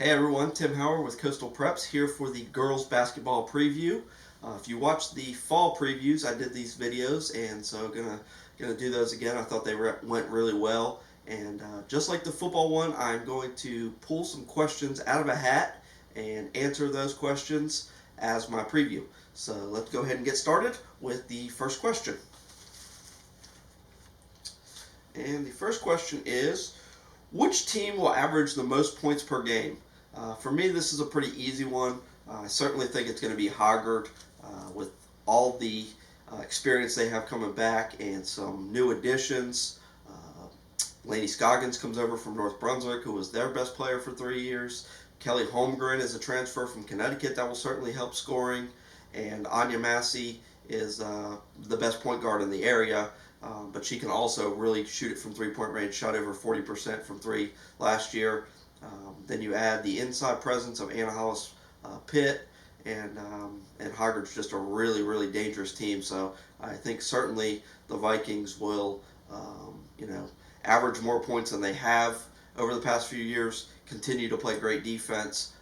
Hey everyone, Tim Howard with Coastal Preps here for the girls basketball preview. If you watched the fall previews, I did these videos, and so gonna do those again. I thought they went really well, and just like the football one, I'm going to pull some questions out of a hat and answer those questions as my preview. So let's go ahead and get started with the first question. And the first question is, which team will average the most points per game? For me, this is a pretty easy one. I certainly think it's going to be Hoggard with all the experience they have coming back and some new additions. Laney Scoggins comes over from North Brunswick, who was their best player for 3 years. Kelly Holmgren is a transfer from Connecticut that will certainly help scoring. And Anya Massey is the best point guard in the area, but she can also really shoot it from three-point range, shot over 40% from three last year. Then you add the inside presence of Anna Hollis Pitt, and Hoggard's just a really, really dangerous team. So I think certainly the Vikings will, average more points than they have over the past few years, continue to play great defense.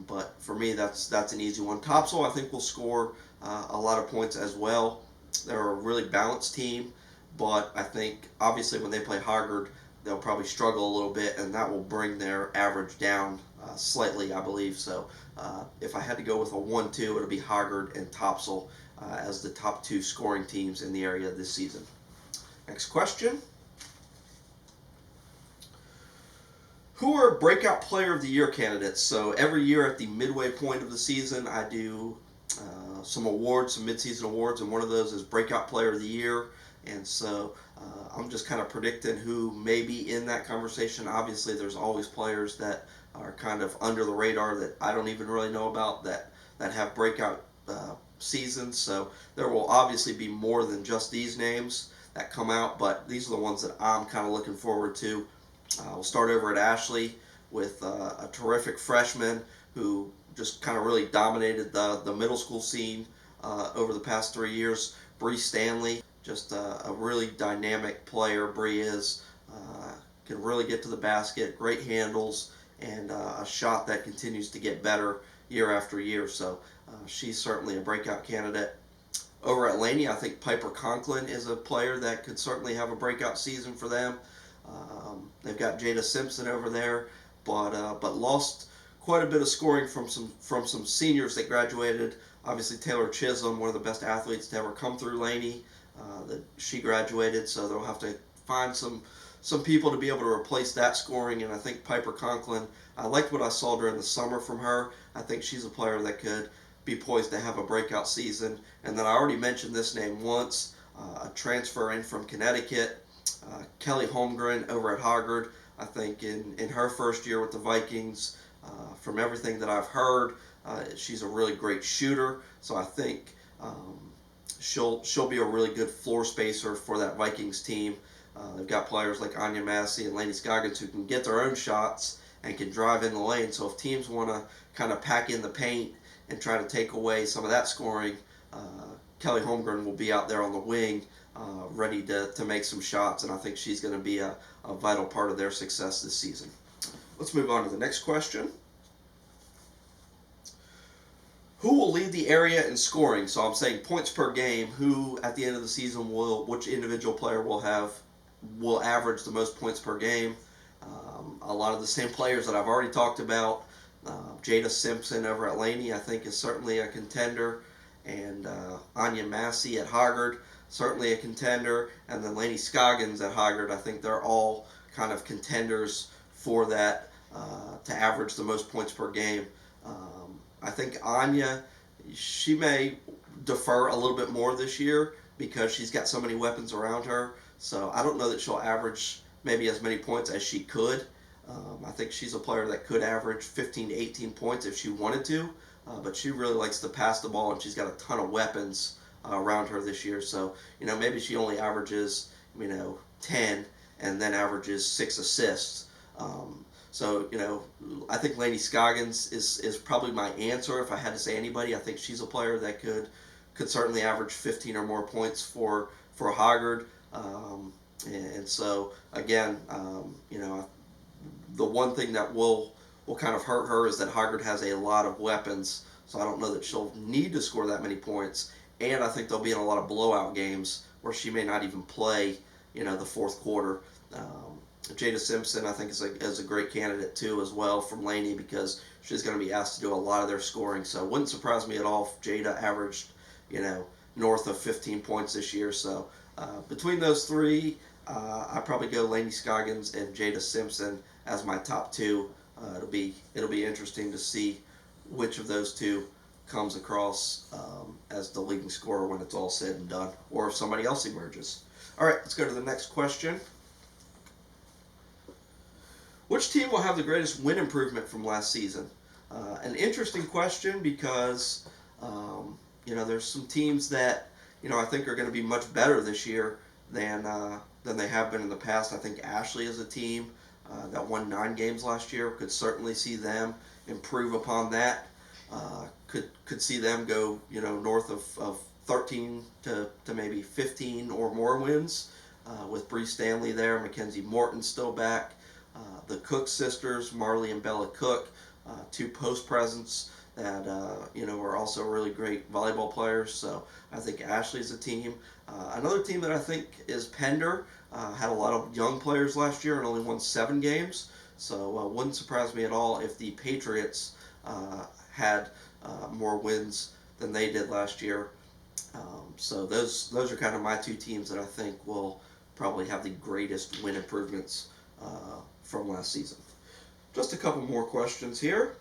But for me, that's an easy one. Topsail, I think, will score a lot of points as well. They're a really balanced team, but I think obviously when they play Hoggard, they'll probably struggle a little bit, and that will bring their average down slightly, I believe. So if I had to go with a 1-2, it'll be Hoggard and Topsail as the top two scoring teams in the area this season. Next question. Who are breakout player of the year candidates? So every year at the midway point of the season, I do some awards, some midseason awards, and one of those is breakout player of the year. And so I'm just kind of predicting who may be in that conversation. Obviously, there's always players that are kind of under the radar that I don't even really know about that have breakout seasons. So there will obviously be more than just these names that come out, but these are the ones that I'm kind of looking forward to. We'll start over at Ashley with a terrific freshman who just kind of really dominated the middle school scene over the past 3 years. Bree Stanley, just a really dynamic player. Bree is can really get to the basket, great handles, and a shot that continues to get better year after year. So she's certainly a breakout candidate. Over at Laney, I think Piper Conklin is a player that could certainly have a breakout season for them. They've got Jada Simpson over there, but lost quite a bit of scoring from some seniors that graduated. Obviously, Taylor Chisholm, one of the best athletes to ever come through Laney, that she graduated, so they'll have to find some people to be able to replace that scoring. And I think Piper Conklin, I liked what I saw during the summer from her. I think she's a player that could be poised to have a breakout season. And then I already mentioned this name once, a transfer in from Connecticut. Kelly Holmgren over at Hoggard, I think in her first year with the Vikings, from everything that I've heard, she's a really great shooter. So I think she'll be a really good floor spacer for that Vikings team. They've got players like Anya Massey and Laney Scoggins who can get their own shots and can drive in the lane. So if teams want to kind of pack in the paint and try to take away some of that scoring, Kelly Holmgren will be out there on the wing, ready to make some shots, and I think she's going to be a vital part of their success this season. Let's move on to the next question. Who will lead the area in scoring? So I'm saying points per game. Who at the end of the season which individual player will average the most points per game? A lot of the same players that I've already talked about. Jada Simpson over at Laney, I think, is certainly a contender, and Anya Massey at Hoggard, certainly a contender, and then Laney Scoggins at Hoggard. I think they're all kind of contenders for that to average the most points per game. I think Anya, she may defer a little bit more this year because she's got so many weapons around her. So I don't know that she'll average maybe as many points as she could. I think she's a player that could average 15 to 18 points if she wanted to, but she really likes to pass the ball, and she's got a ton of weapons around her this year. So, maybe she only averages, 10 and then averages 6 assists. So, I think Laney Scoggins is probably my answer if I had to say anybody. I think she's a player that could certainly average 15 or more points for Hoggard. And so, again, the one thing that will will kind of hurt her is that Hoggard has a lot of weapons, so I don't know that she'll need to score that many points. And I think they'll be in a lot of blowout games where she may not even play, the fourth quarter. Jada Simpson, I think, is a great candidate too as well from Laney because she's going to be asked to do a lot of their scoring. So it wouldn't surprise me at all if Jada averaged, north of 15 points this year. So between those three, I probably go Laney Scoggins and Jada Simpson as my top two. It'll be interesting to see which of those two comes across as the leading scorer when it's all said and done, or if somebody else emerges. All right, let's go to the next question. Which team will have the greatest win improvement from last season? An interesting question because there's some teams that I think are going to be much better this year than they have been in the past. I think Ashley is a team that won 9 games last year. Could certainly see them improve upon that. Could see them go north of 13 to maybe 15 or more wins with Bree Stanley there, Mackenzie Morton still back. The Cook sisters, Marley and Bella Cook, 2 post presents that are also really great volleyball players. So I think Ashley's a team. Another team that I think is Pender. Had a lot of young players last year and only won 7 games. So wouldn't surprise me at all if the Patriots had more wins than they did last year. So those are kind of my 2 teams that I think will probably have the greatest win improvements from last season. Just a couple more questions here.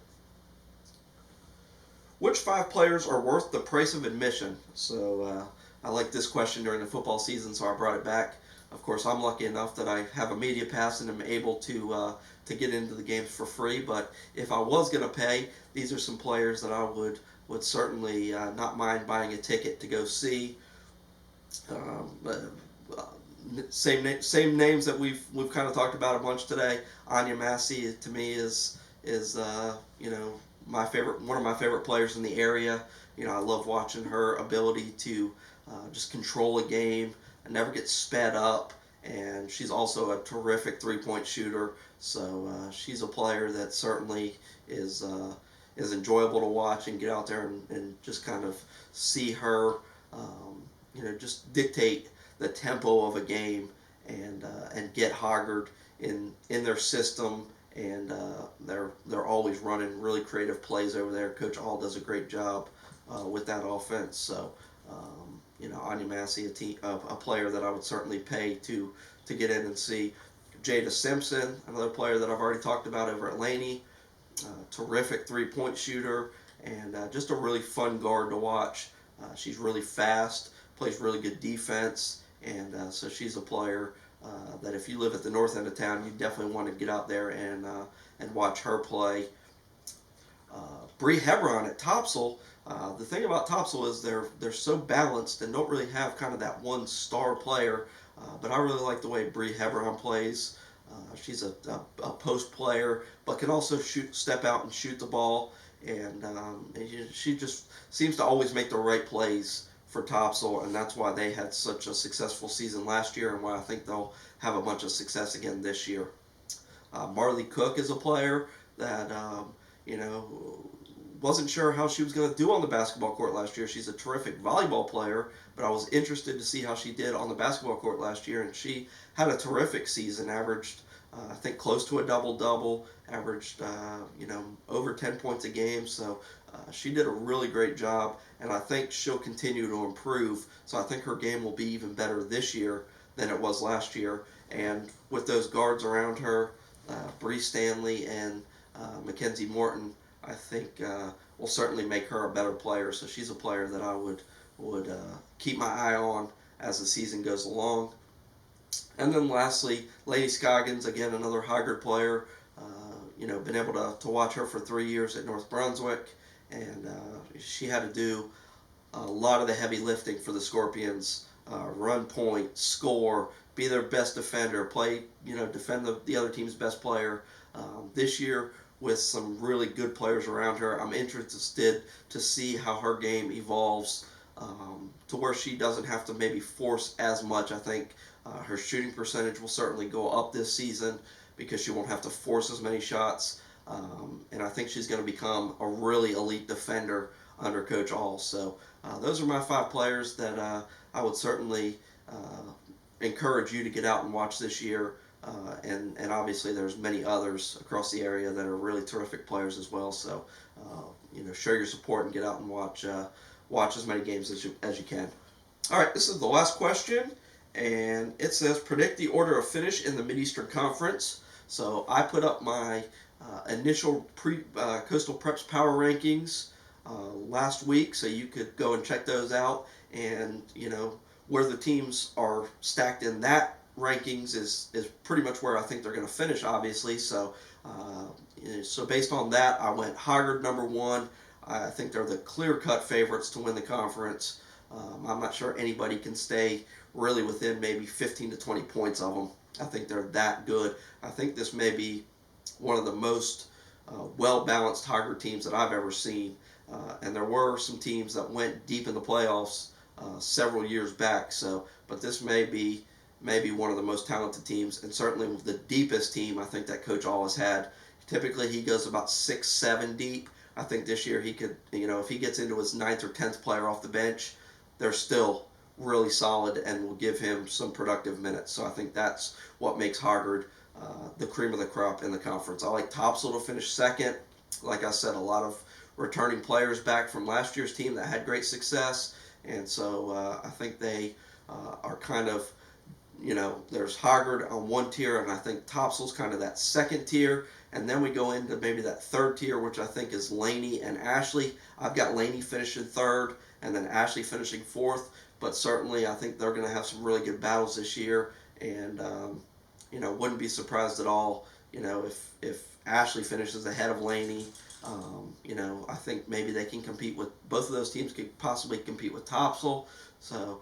Which 5 players are worth the price of admission? So I like this question during the football season, so I brought it back. Of course, I'm lucky enough that I have a media pass and am able to get into the games for free. But if I was going to pay, these are some players that I would certainly not mind buying a ticket to go see. Same names that we've kind of talked about a bunch today. Anya Massey to me is one of my favorite players in the area. I love watching her ability to just control a game and never get sped up. And she's also a terrific 3-point shooter. So she's a player that certainly is enjoyable to watch and get out there and just kind of see her, just dictate the tempo of a game and get Hoggard in their system. And they're always running really creative plays over there. Coach All does a great job with that offense. So Anya Massey, a player that I would certainly pay to get in and see. Jada Simpson, another player that I've already talked about over at Laney. Terrific 3-point shooter and just a really fun guard to watch. She's really fast, plays really good defense, and so she's a player that if you live at the north end of town, you definitely want to get out there and watch her play. Bree Hebron at Topsail. The thing about Topsail is they're so balanced and don't really have kind of that one star player. But I really like the way Bree Hebron plays. She's a post player, but can also step out and shoot the ball. And she just seems to always make the right plays for Topsail, and that's why they had such a successful season last year, and why I think they'll have a bunch of success again this year. Marley Cook is a player that wasn't sure how she was going to do on the basketball court last year. She's a terrific volleyball player, but I was interested to see how she did on the basketball court last year, and she had a terrific season. Averaged, I think, close to a double-double. Averaged, over 10 points a game. So she did a really great job, and I think she'll continue to improve. So I think her game will be even better this year than it was last year. And with those guards around her, Bree Stanley and Mackenzie Morton, I think will certainly make her a better player. So she's a player that I would keep my eye on as the season goes along. And then lastly, Laney Scoggins, again another Hoggard player. Been able to watch her for 3 years at North Brunswick, and she had to do a lot of the heavy lifting for the Scorpions. Run point, score, be their best defender, play, defend the other team's best player. This year, with some really good players around her, I'm interested to see how her game evolves to where she doesn't have to maybe force as much. I think her shooting percentage will certainly go up this season because she won't have to force as many shots. and I think she's going to become a really elite defender under Coach All. So those are my 5 players that I would certainly encourage you to get out and watch this year. And obviously there's many others across the area that are really terrific players as well. So show your support and get out and watch as many games as you can. All right, this is the last question, and it says predict the order of finish in the Mid-Eastern Conference. So I put up my initial Coastal Preps power rankings last week, so you could go and check those out. And where the teams are stacked in that rankings is pretty much where I think they're going to finish, obviously. So so based on that, I went Hoggard number 1. I think they're the clear-cut favorites to win the conference. I'm not sure anybody can stay really within maybe 15 to 20 points of them. I think they're that good. I think this may be one of the most well-balanced Hoggard teams that I've ever seen. And there were some teams that went deep in the playoffs several years back. But this may be one of the most talented teams, and certainly the deepest team I think that Coach All has had. Typically he goes about 6, 7 deep. I think this year he could, if he gets into his 9th or 10th player off the bench, they're still really solid and will give him some productive minutes. So I think that's what makes Hoggard the cream of the crop in the conference. I like Topsail to finish 2nd. Like I said, a lot of returning players back from last year's team that had great success, and so I think they are kind of, there's Hoggard on one tier, and I think Topsail's kind of that 2nd tier, and then we go into maybe that 3rd tier, which I think is Laney and Ashley. I've got Laney finishing 3rd, and then Ashley finishing 4th, but certainly I think they're going to have some really good battles this year, and wouldn't be surprised at all, if Ashley finishes ahead of Laney. I think maybe they can compete with, both of those teams could possibly compete with Topsail. So,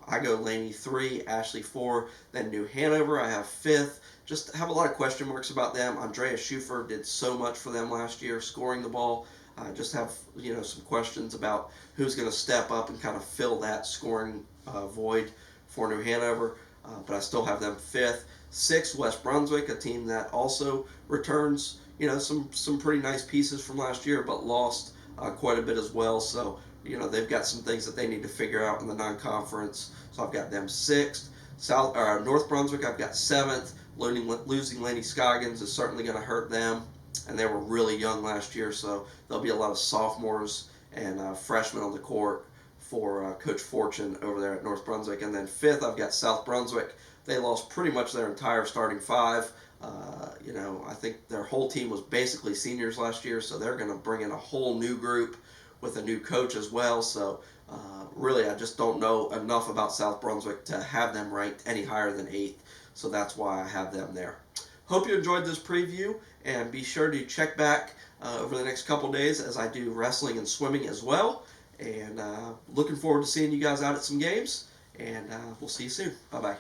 I go Laney 3, Ashley 4, then New Hanover I have 5th. Just have a lot of question marks about them. Andrea Schufer did so much for them last year, scoring the ball. I just have, some questions about who's going to step up and kind of fill that scoring void for New Hanover. But I still have them 5th. 6th, West Brunswick, a team that also returns, some pretty nice pieces from last year, but lost quite a bit as well. So, they've got some things that they need to figure out in the non-conference. So I've got them 6th. North Brunswick, I've got 7th. Losing Laney Scoggins is certainly going to hurt them, and they were really young last year, so there'll be a lot of sophomores and freshmen on the court for Coach Fortune over there at North Brunswick. And then 5th, I've got South Brunswick. They lost pretty much their entire starting 5. I think their whole team was basically seniors last year, so they're going to bring in a whole new group with a new coach as well. So really, I just don't know enough about South Brunswick to have them ranked any higher than 8th. So that's why I have them there. Hope you enjoyed this preview, and be sure to check back over the next couple days as I do wrestling and swimming as well. And looking forward to seeing you guys out at some games, and we'll see you soon. Bye-bye.